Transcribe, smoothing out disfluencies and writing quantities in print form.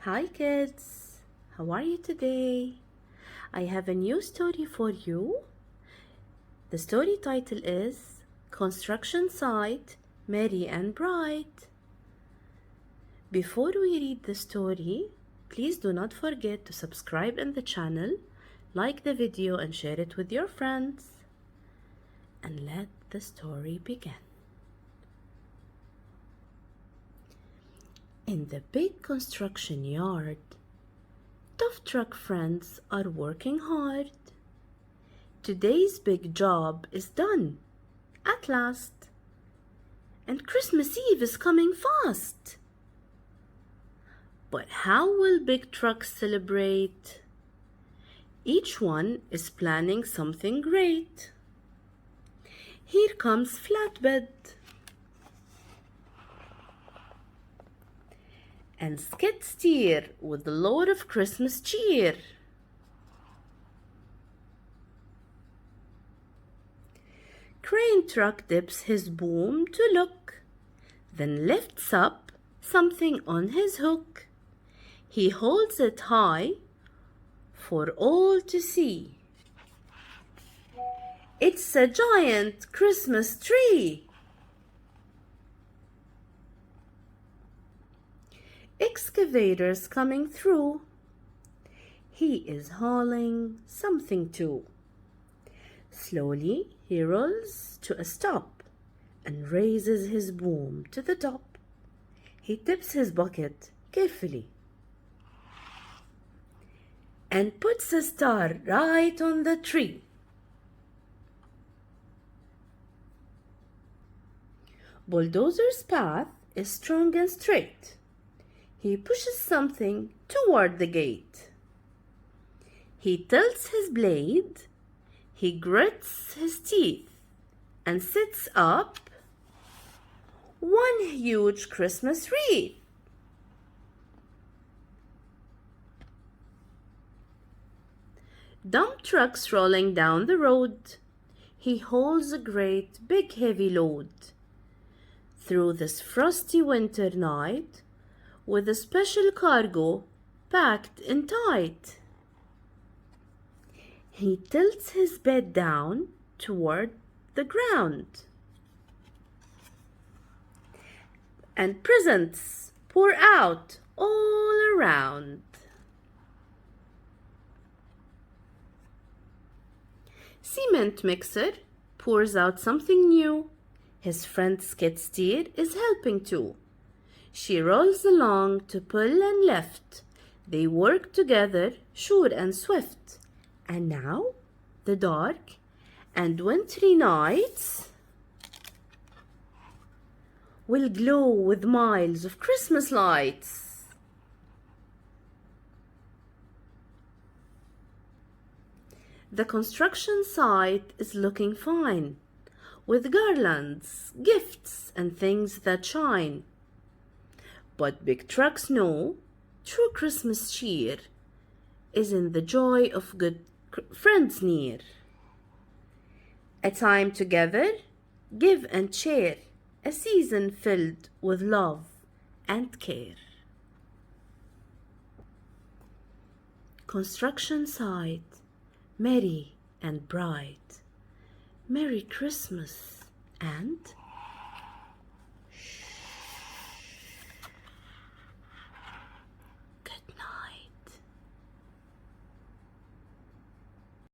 Hi kids, how are you today? I have a new story for you. The story title is Construction Site, Merry and Bright. Before we read the story, please do not forget to subscribe in the channel, like the video and share it with your friends. And let the story begin. In the big construction yard, tough truck friends are working hard. Today's big job is done, at last. And Christmas Eve is coming fast. But how will big trucks celebrate? Each one is planning something great. Here comes flatbed. And skid steer with a load of Christmas cheer. Crane truck dips his boom to look, then lifts up something on his hook. He holds it high for all to see. It's a giant Christmas tree. Excavator's coming through. He is hauling something too. Slowly he rolls to a stop and raises his boom to the top. He tips his bucket carefully and puts a star right on the tree. Bulldozer's path is strong and straight. He pushes something toward the gate. He tilts his blade, he grits his teeth, and sits up one huge Christmas wreath. Dump trucks rolling down the road. He hauls a great big heavy load. Through this frosty winter night, with a special cargo packed in tight. He tilts his bed down toward the ground. And presents pour out all around. Cement mixer pours out something new. His friend skid steer is helping too. She rolls along to pull and lift. They work together, sure and swift. And now, the dark and wintry nights will glow with miles of Christmas lights. The construction site is looking fine, with garlands, gifts, and things that shine. But big trucks know true Christmas cheer is in the joy of good friends near. A time together, give and share, a season filled with love and care. Construction site, merry and bright. Merry Christmas and